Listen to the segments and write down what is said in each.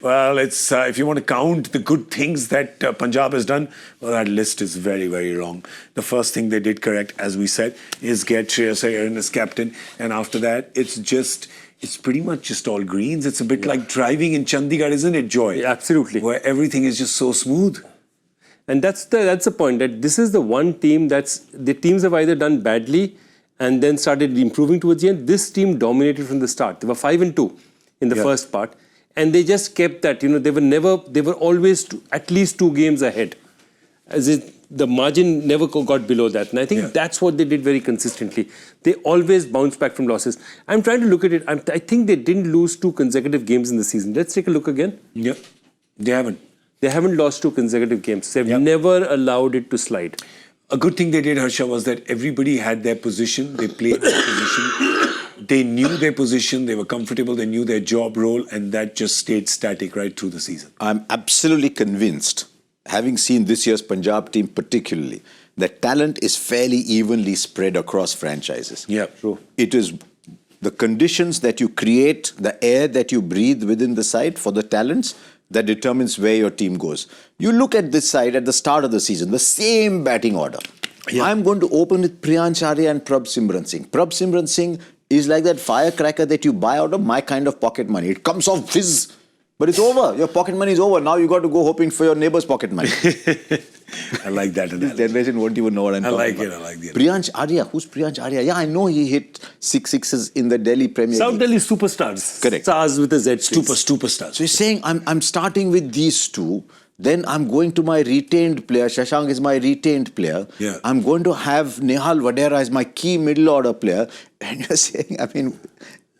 Well, it's if you want to count the good things that Punjab has done, well, that list is very, very long. The first thing they did correct, as we said, is get Shreyas Iyer in as captain. And after that, it's pretty much just all greens. It's a bit like driving in Chandigarh, isn't it, Joy? Yeah, absolutely. Where everything is just so smooth. And that's the point, that this is the one team the teams have either done badly and then started improving towards the end. This team dominated from the start. They were 5-2 in the first part. And they just kept that, they were always at least 2 games ahead. The margin never got below that. And I think that's what they did very consistently. They always bounced back from losses. I'm trying to look at it. I think they didn't lose 2 consecutive games in the season. Let's take a look again. Yep. They haven't. They haven't lost 2 consecutive games. They've never allowed it to slide. A good thing they did, Harsha, was that everybody had their position. They played their position. They knew their position. They were comfortable. They knew their job role. And that just stayed static right through the season. I'm absolutely convinced, having seen this year's Punjab team particularly, that talent is fairly evenly spread across franchises. Yeah, true. It is the conditions that you create, the air that you breathe within the side for the talents that determines where your team goes. You look at this side at the start of the season, the same batting order. Yeah. I'm going to open with Priyansh Arya and Prabh Simran Singh. Prabh Simran Singh is like that firecracker that you buy out of my kind of pocket money. It comes off fizz, but it's over. Your pocket money is over. Now you got to go hoping for your neighbor's pocket money. I like that analogy. This generation won't even know what I'm talking about. I like it. Priyansh Arya. Who's Priyansh Arya? Yeah, I know he hit 6 sixes in the Delhi Premier South League. Delhi superstars. Correct. Stars with a Z. Superstars. So he's saying, I'm starting with these 2. Then I'm going to my retained player. Shashank is my retained player. Yeah. I'm going to have Nehal Vadera as my key middle order player. And you're saying, I mean,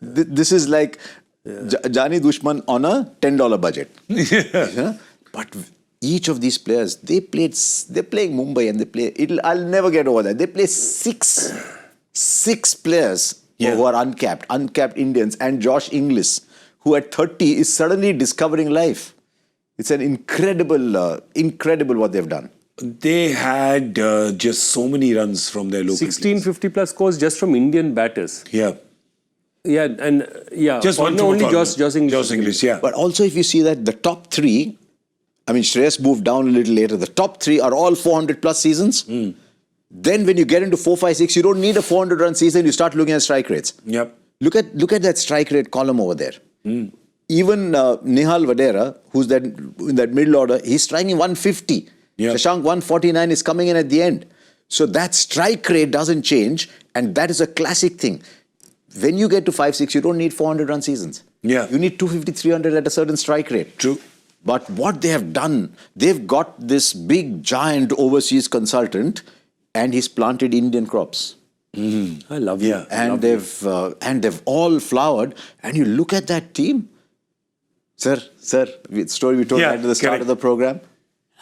this is like Jani Dushman on a $10 budget. Yeah. But each of these players, they're playing Mumbai and they play, I'll never get over that. They play six players who are uncapped Indians, and Josh Inglis, who at 30 is suddenly discovering life. It's an incredible what they've done. They had just so many runs from their local 16 50-plus scores just from Indian batters. Yeah. Yeah, and just one only Josh English. Yeah. But also if you see that the top 3, I mean, Shreyas moved down a little later. The top 3 are all 400-plus seasons. Then when you get into 4, 5, 6, you don't need a 400-run season. You start looking at strike rates. Yep. Look at that strike rate column over there. Even Nehal Vadera, who's in that middle order, he's striking 150. Yeah. Shashank 149 is coming in at the end. So that strike rate doesn't change, and that is a classic thing. When you get to 5, 6, you don't need 400-run seasons. Yeah. You need 250, 300 at a certain strike rate. True. But what they have done, they've got this big, giant overseas consultant, and he's planted Indian crops. I love you. And they've all flowered. And you look at that team. Sir, the story we told at the start of the program.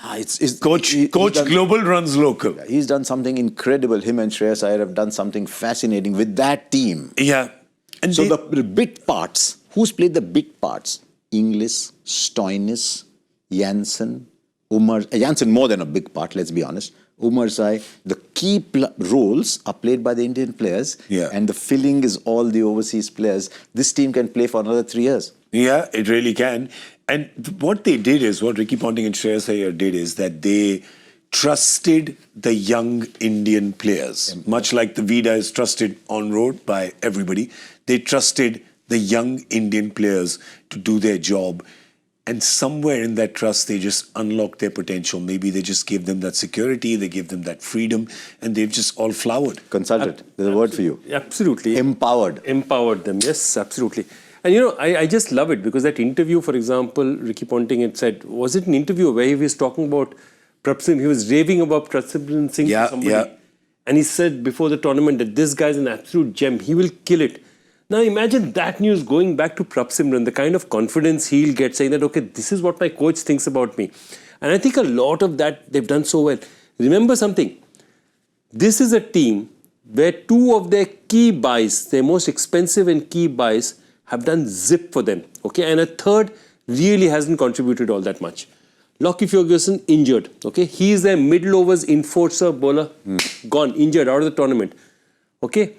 Coach Global runs local. He's done something incredible. Him and Shreyas Iyer have done something fascinating with that team. Yeah. And so the big parts, who's played the big parts? Inglis, Stoinis, Janssen, Umar. Janssen more than a big part, let's be honest. Umarzai. The key roles are played by the Indian players. Yeah. And the filling is all the overseas players. This team can play for another 3 years. Yeah, it really can. And what they did is, what Ricky Ponting and Shreyas Iyer did is that they trusted the young Indian players. Much like the Vida is trusted on road by everybody, they trusted the young Indian players to do their job. And somewhere in that trust, they just unlocked their potential. Maybe they just gave them that security, they gave them that freedom, and they've just all flowered. Consulted. There's a word for you. Absolutely. Empowered. Empowered them. Yes, absolutely. And I just love it because that interview, for example, Ricky Ponting had said, was it an interview where he was talking about Prabh Simran? He was raving about Prabh Simran Singh to somebody. Yeah. And he said before the tournament that this guy's an absolute gem. He will kill it. Now imagine that news going back to Prabh Simran, the kind of confidence he'll get saying that, okay, this is what my coach thinks about me. And I think a lot of that they've done so well. Remember something. This is a team where 2 of their key buys, their most expensive and key buys, have done zip for them. Okay, and a third really hasn't contributed all that much. Lockie Ferguson injured. Okay, he is their middle overs enforcer bowler, gone, injured, out of the tournament. Okay,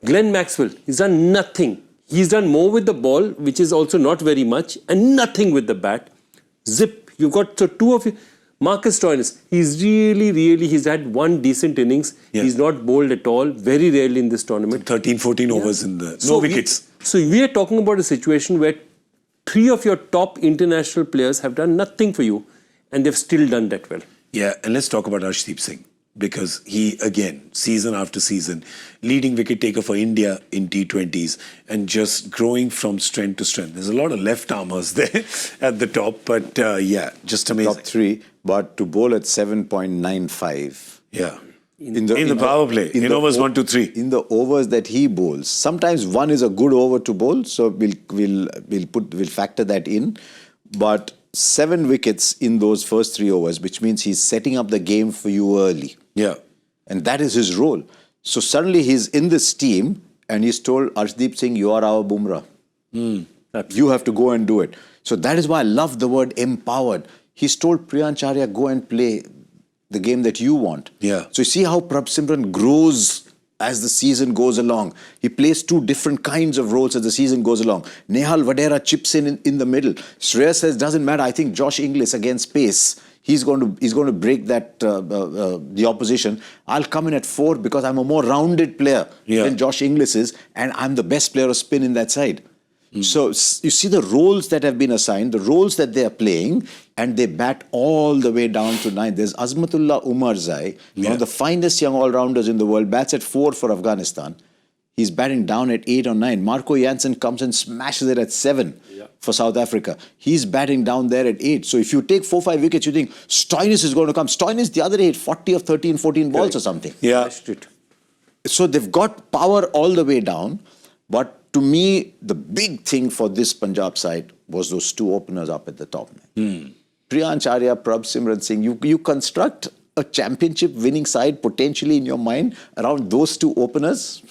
Glenn Maxwell, he's done nothing. He's done more with the ball, which is also not very much, and nothing with the bat. Zip. You've got two of you. Marcus Stoinis, he's had one decent innings. Yeah. He's not bowled at all, very rarely in this tournament. 13, 14 overs in the... No wickets. So we are talking about a situation where 3 of your top international players have done nothing for you, and they've still done that well. Yeah, and let's talk about Arshdeep Singh. Because he, again, season after season, leading wicket taker for India in T20s and just growing from strength to strength. There's a lot of left-armers there at the top, but yeah, just amazing. Top 3, but to bowl at 7.95. Yeah. In the power play, in overs 1 to 3. In the overs that he bowls, sometimes 1 is a good over to bowl, so we'll factor that in. But 7 wickets in those first 3 overs, which means he's setting up the game for you early. Yeah. And that is his role. So suddenly he's in this team and he's told Arshdeep Singh, you are our Bumrah. You have to go and do it. So that is why I love the word empowered. He's told Priyancharya, go and play the game that you want. Yeah. So you see how Prabh grows as the season goes along. He plays 2 different kinds of roles as the season goes along. Nehal Vadera chips in the middle. Shreyas says, doesn't matter. I think Josh Inglis against pace. He's going to break that the opposition. I'll come in at 4 because I'm a more rounded player than Josh Inglis is, and I'm the best player of spin in that side. So you see the roles that have been assigned, the roles that they are playing, and they bat all the way down to 9. There's Azmatullah Umarzai, one of the finest young all-rounders in the world, bats at 4 for Afghanistan. He's batting down at 8 or 9. Marco Jansen comes and smashes it at 7 for South Africa. He's batting down there at 8. So if you take 4-5 wickets, you think Stoinis is going to come. Stoinis the other day hit 40 of 13, 14 balls or something. Yeah. So they've got power all the way down. But to me, the big thing for this Punjab side was those 2 openers up at the top. Priyancharya, Prabh Simran Singh, you construct a championship winning side potentially in your mind around those 2 openers.